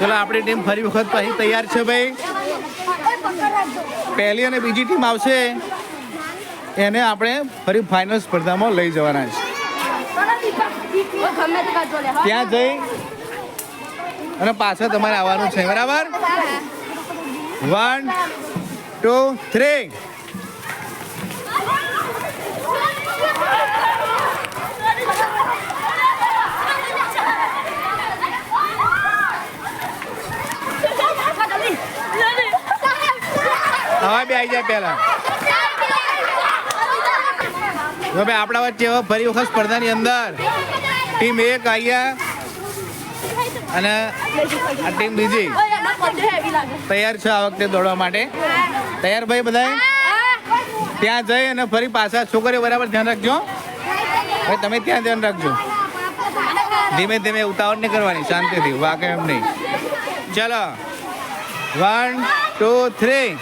ચલો આપણી ટીમ ફરી વખત પછી તૈયાર છે ભાઈ. પહેલી અને બીજી ટીમ આવશે એને આપણે ફરી ફાઇનલ સ્પર્ધામાં લઈ જવાના છે. ત્યાં જઈ અને પાછળ તમારે આવવાનું છે, બરાબર? 1 2 3. હવે બે આવી જાય પહેલા. હવે આપણા વચ્ચે ફરી વખત સ્પર્ધાની અંદર ટીમ 1 આવ્યા અને આ ટીમ બીજી તૈયાર છે આ વખતે દોડવા માટે. તૈયાર ભાઈ બધા? ત્યાં જઈ અને ફરી પાછા છોકરીઓ બરાબર ધ્યાન રાખજો ભાઈ, તમે ત્યાં ધ્યાન રાખજો. ધીમે ધીમે ઉતાવળ નહીં કરવાની, શાંતિથી, વાગે એમ નહીં. ચલો 1 2 3.